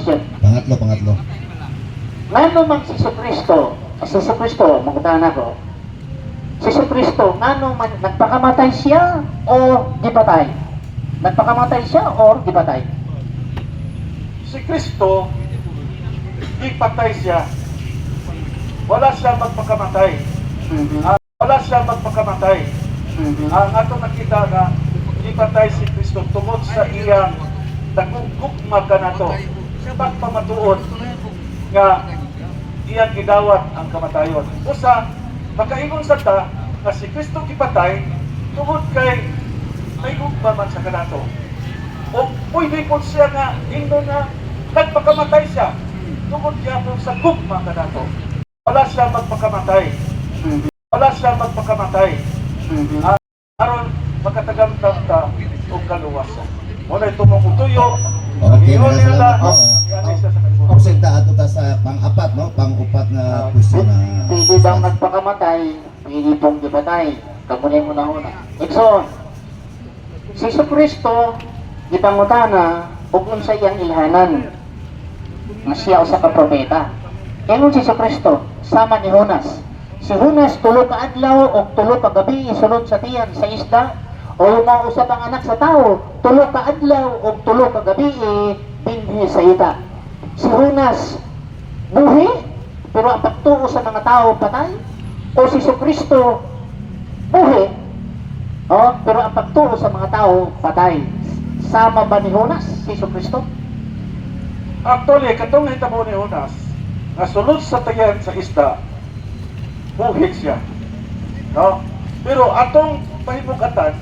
question. Pangatlo. Ngano man si Kristo, magutahan ako. Si Kristo, ngano man nagpakamatay siya o gipatay? Nagpakamatay siya o gipatay? Si Kristo, ipatay siya. Wala siya magpakamatay. Wala siya magpakamatay. Ang ato nakita na ipatay si Kristo tungod sa iyang nagugugma ka na to. Pagpamatuon nga iyang gidawat ang kamatayon. Usa, makaingon sa ta na si Kristo ipatay tungod kay may ugma man sa kanato. O pwede po siya nga ingno na nagpakamatay siya tungod niya po sa gugma kanato. Wala siya magpakamatay. Wala siya magpakamatay. Aron makatagamtam ta og kaluwasan. Wala itong tuyo. Okay, Ingon nila. maraming salamat. Presenta ato ta sa pang-apat, no? Pang-upat na question na. Pwede bang nagpakamatay? Pwede pong gipatay. Kamunay mo na una. Ikson, si Kristo, gipangutana, ug unsa iyang ilhanan nga siya usa ka propeta. Ingon si Kristo, sama ni Jonas. Si Jonas tulo ka adlaw o tulo ka gabi isulod sa tiyan sa isda, o mausap ang anak sa tao, tulo ka adlaw o tulo ka gabi binhi sa ita. Si Jonas buhi, pero ang pagtuo sa mga tao patay. O si Kristo buhi, pero ang pagtuo sa mga tao patay. Sama ba ni Jonas si Kristo? Actually, katong hitabo ni Jonas, nga sulod sa tayan sa isda, buhit siya. No? Pero atong pahibugatan,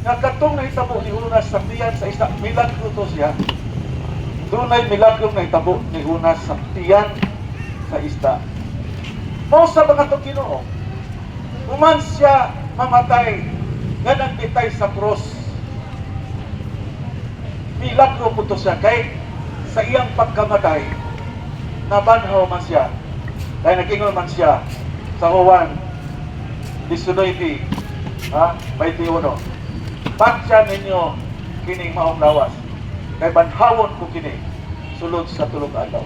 nga katong nahitabo ni Jonas sa tiyan sa isda, milagro to siya. Doon ay milagro nahitabo ni Jonas sa tiyan sa isda. Mo sa mga itong Ginoo, uman siya mamatay, nga nagbitay sa cross. Milagro po to siya, kay sa iyang pagkamatay, nabanhaw man siya. Kaya nagingon man siya sa Juan 19, 21. Patya ninyo kining maong lawas. Kay banhawon ko kini sulod sa tulog adlaw.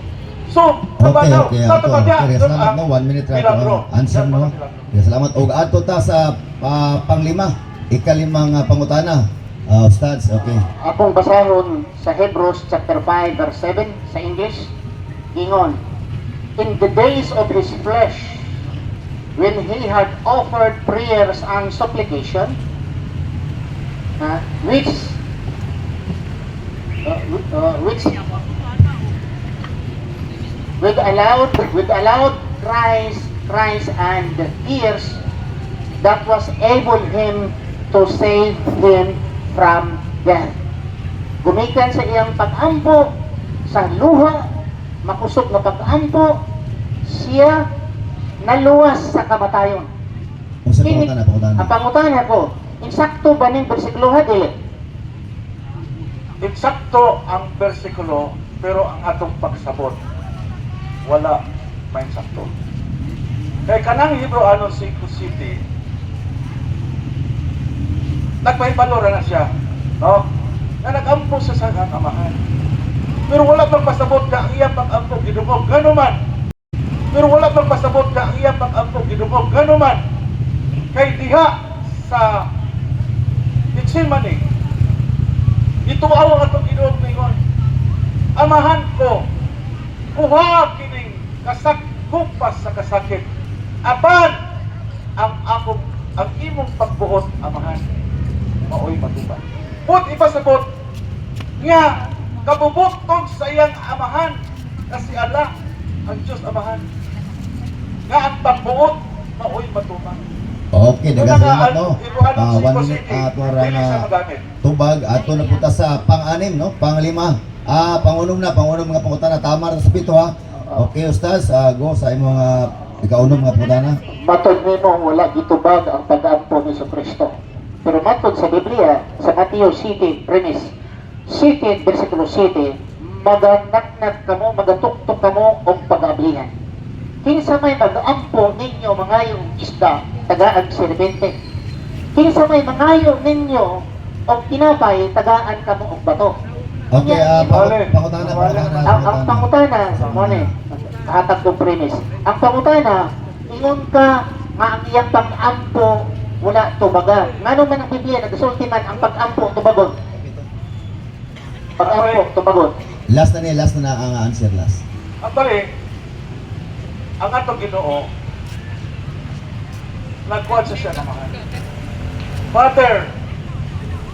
So, nabanhaw. Salamat, no? 1 minute ra answer mo. Salamat. Og ato ta sa panglima, ikalimang pangutana. Ustads, okay. Akong basahon sa Hebrews chapter 5 verse 7 sa English. Ingon, in the days of his flesh, when he had offered prayers and supplication, which with allowed cries and tears, that was able him to save him from death. Gumikan sa iyang pag-ampo sa luha, makusog na pag-ampo, siya naluwas sa kamatayon. Ang pangutana ko, insakto ba ning bersikulo dili? Insakto ang bersikulo, pero ang atong pagsabot wala may insakto. Kay kanang Hebreano 5:7, nagpahibalora na siya, no? Na nag-ampo sa sangang amahan. Pero wala pang pasabot ka ang iyang pag-ampo gidungog ganuman. Pero wala pang pasabot ka ang iyang pag-ampo gidungog ganuman. Kay diha sa Gethsemane, ito awang atong Ginoo ingon, amahan ko, kuha kining kasakkupas sa kasakit. Apan ang imong pagbuot, amahan, maoy matubag. Put ipasabot nga kabubutong sa iyang amahan kasi Allah ang Diyos amahan nga ang pagbuot maoy matubag. Okay, dagasalamat, no? 1 minute ato ra nga tubag ato na punta sa pang-anim, no? Panglima. Pangunom nga pangutana, tama ra sa pito, ha. Okay, Ustaz, go sa imong ikaunom nga pangutana. Matod nimo wala gitubag ang pag-ampo ni Kristo. Pero matod sa Biblia, sa Mateo 7, premise 7, versikulo 7, maganaknak kamo, magatuktok kamo og pag-ablihan. Kinsa may mag-ampo ninyo mangayong isda, tagaan serbente. Kinsa may mangayo ninyo og tinapay, tagaan kamo og bato. Okay, pangutana. Ang pangutana, mo ni, hatag kong premise. Ang pangutana, ingon ka nga ang iyang pag-ampo wala tubaga. Ngano man ang Biblia nagsulti man ang pag-ampo tubagon. Pag-ampo tubagon. Last na ang answer last. Actually, ang atong Ginoo nagkuhan sa siya ng mga Father,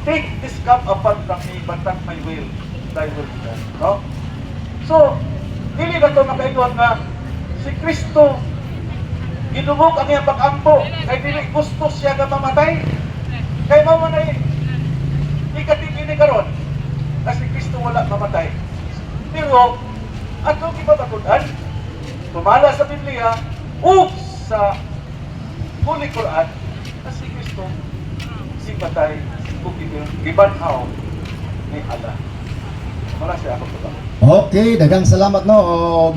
take this cup upon me, but not my will, thy will be done. No? So, dili na ito makaingon nga si Kristo ginugog ang iyang pag-ampo kay dili gusto siya nga mamatay. Kay mao man ay ikatingin ni karon na si Kristo wala mamatay. Pero atong ibabatudan tumala sa Biblia o sa Holy Quran na si Kristo si patay kung gibanhaw ni Allah. Wala siya ako. Okay, daghang salamat no og